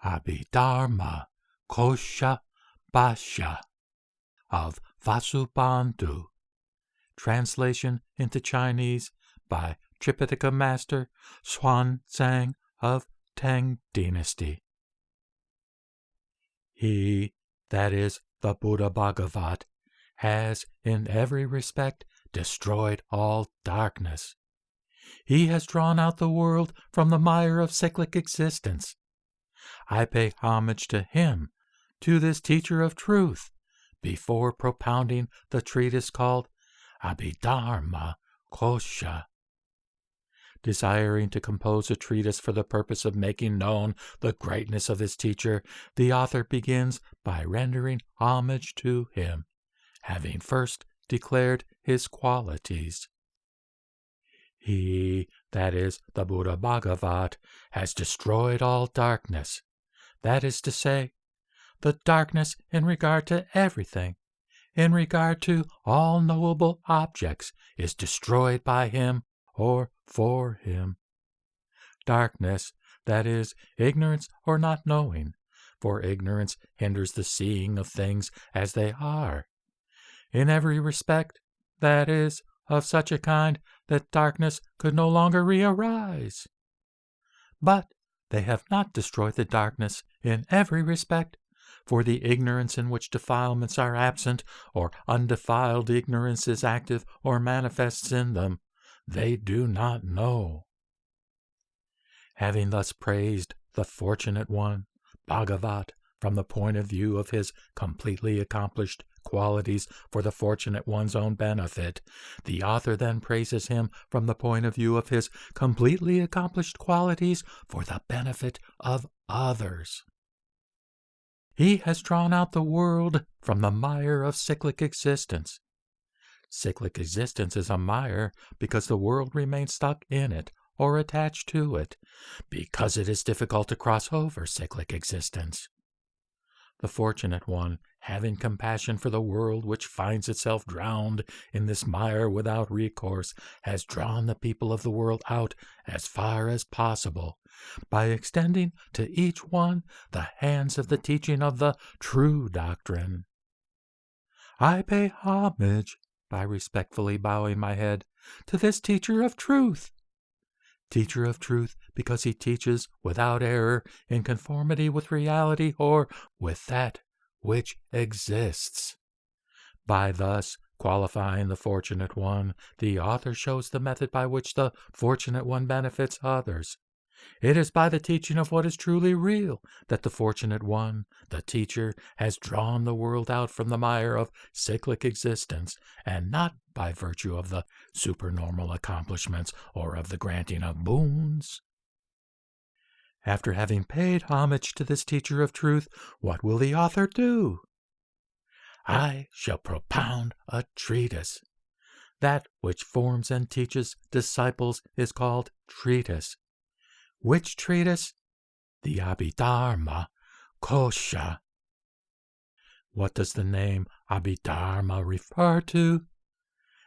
Abhidharmakosa-Bhasya of Vasubandhu. Translation into Chinese by Tripitaka Master Xuanzang of Tang Dynasty. He, that is the Buddha Bhagavat, has in every respect destroyed all darkness. He has drawn out the world from the mire of cyclic existence. I pay homage to him, to this teacher of truth, before propounding the treatise called Abhidharmakosa. Desiring to compose a treatise for the purpose of making known the greatness of his teacher, the author begins by rendering homage to him, having first declared his qualities. He, that is the Buddha Bhagavat, has destroyed all darkness, that is to say, the darkness in regard to everything, in regard to all knowable objects, is destroyed by him or for him. Darkness, that is, ignorance or not knowing, for ignorance hinders the seeing of things as they are. In every respect, that is, of such a kind that darkness could no longer re-arise. But they have not destroyed the darkness in every respect, for the ignorance in which defilements are absent, or undefiled ignorance is active or manifests in them, they do not know. Having thus praised the Fortunate One, Bhagavat, from the point of view of his completely accomplished qualities for the Fortunate One's own benefit, the author then praises him from the point of view of his completely accomplished qualities for the benefit of others. He has drawn out the world from the mire of cyclic existence. Cyclic existence is a mire because the world remains stuck in it or attached to it, because it is difficult to cross over cyclic existence. The Fortunate One, having compassion for the world which finds itself drowned in this mire without recourse, has drawn the people of the world out as far as possible, by extending to each one the hands of the teaching of the true doctrine. I pay homage, by respectfully bowing my head, to this teacher of truth. Teacher of truth because he teaches without error in conformity with reality or with that which exists. By thus qualifying the Fortunate One, the author shows the method by which the Fortunate One benefits others. It is by the teaching of what is truly real that the Fortunate One, the teacher, has drawn the world out from the mire of cyclic existence, and not by virtue of the supernormal accomplishments or of the granting of boons. After having paid homage to this teacher of truth, what will the author do? I shall propound a treatise. That which forms and teaches disciples is called treatise. Which treatise? The Abhidharmakosa. What does the name Abhidharma refer to?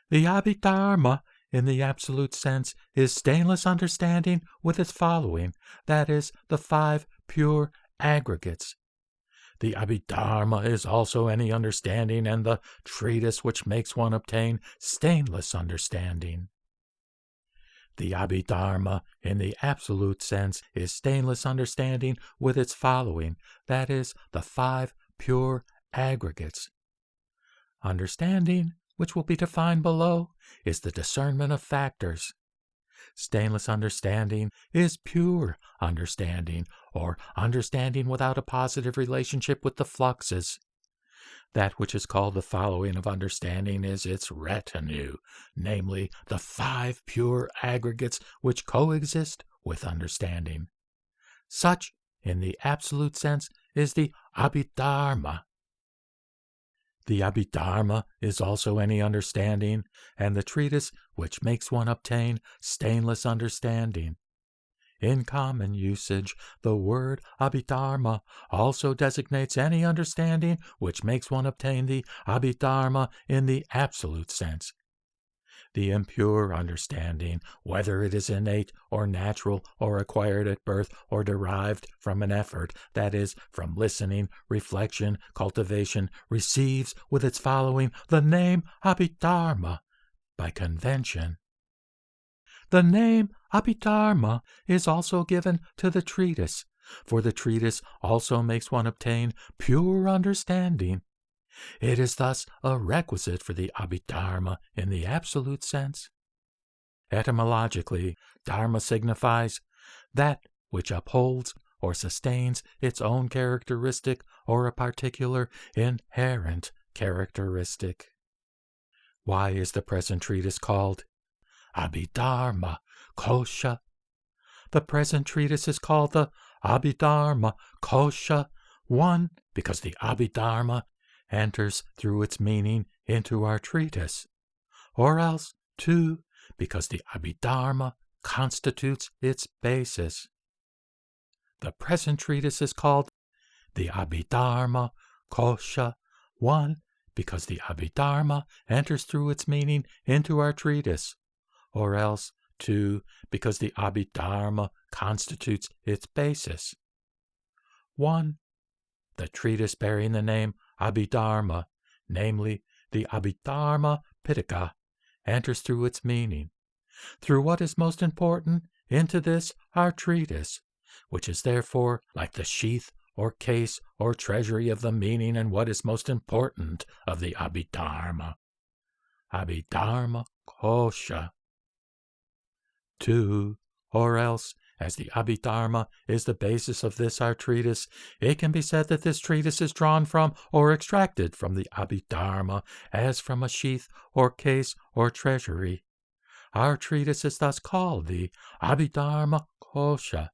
The Abhidharma, in the absolute sense, is stainless understanding with its following, that is, the 5 pure aggregates. The Abhidharma is also any understanding and the treatise which makes one obtain stainless understanding. The Abhidharma, in the absolute sense, is stainless understanding with its following, that is, the 5 pure aggregates. Understanding, which will be defined below, is the discernment of factors. Stainless understanding is pure understanding, or understanding without a positive relationship with the fluxes. That which is called the following of understanding is its retinue, namely the 5 pure aggregates which coexist with understanding. Such, in the absolute sense, is the Abhidharma. The Abhidharma is also any understanding, and the treatise which makes one obtain stainless understanding. In common usage, the word Abhidharma also designates any understanding which makes one obtain the Abhidharma in the absolute sense. the impure understanding, whether it is innate or natural or acquired at birth or derived from an effort, that is, from listening, reflection, cultivation, receives with its following the name Abhidharma by convention. The name Abhidharma is also given to the treatise, for the treatise also makes one obtain pure understanding. It is thus a requisite for the Abhidharma in the absolute sense. Etymologically, dharma signifies that which upholds or sustains its own characteristic or a particular inherent characteristic. Why is the present treatise called Abhidharmakosa? The present treatise is called the Abhidharmakosa, 1, because the Abhidharma enters through its meaning into our treatise, or else 2, because the Abhidharma constitutes its basis. The present treatise is called the Abhidharmakosa, 1, because the Abhidharma enters through its meaning into our treatise, or else 2, because the Abhidharma constitutes its basis. 1. The treatise bearing the name Abhidharma, namely the Abhidharma Pitaka, enters through its meaning, through what is most important, into this our treatise, which is therefore like the sheath or case or treasury of the meaning and what is most important of the Abhidharma. Abhidharmakosa. 2. Or else, as the Abhidharma is the basis of this our treatise, it can be said that this treatise is drawn from or extracted from the Abhidharma as from a sheath or case or treasury. Our treatise is thus called the Abhidharmakosa,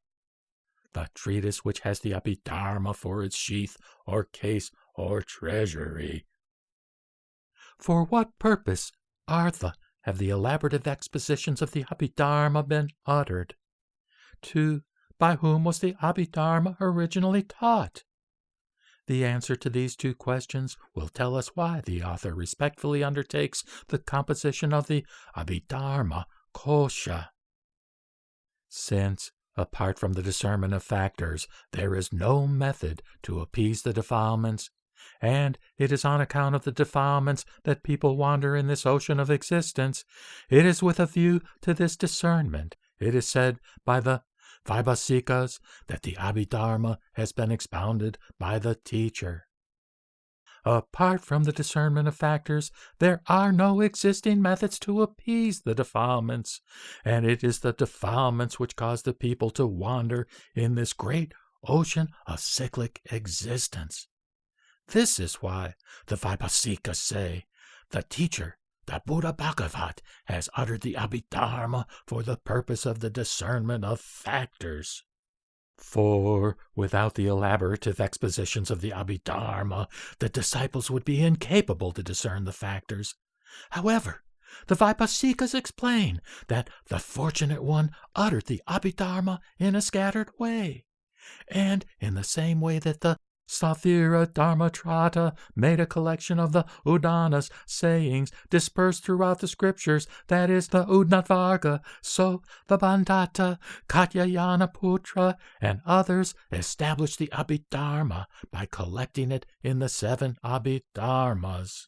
the treatise which has the Abhidharma for its sheath or case or treasury. For what purpose have the elaborative expositions of the Abhidharma been uttered? 2. By whom was the Abhidharma originally taught? The answer to these 2 questions will tell us why the author respectfully undertakes the composition of the Abhidharmakosa. Since, apart from the discernment of factors, there is no method to appease the defilements, and it is on account of the defilements that people wander in this ocean of existence, it is with a view to this discernment, it is said by the Vaibhasikas, that the Abhidharma has been expounded by the teacher. Apart from the discernment of factors, there are no existing methods to appease the defilements, and it is the defilements which cause the people to wander in this great ocean of cyclic existence. This is why the Vaibhasikas say, the teacher, the Buddha Bhagavat, has uttered the Abhidharma for the purpose of the discernment of factors. For, without the elaborative expositions of the Abhidharma, the disciples would be incapable to discern the factors. However, the Vaibhasikas explain that the Fortunate One uttered the Abhidharma in a scattered way, and in the same way that the Sathira Dharmatrata made a collection of the Udanas sayings dispersed throughout the scriptures, that is, the Udnatvarga, so the Bandata, Katyayana Putra, and others established the Abhidharma by collecting it in the 7 Abhidharmas.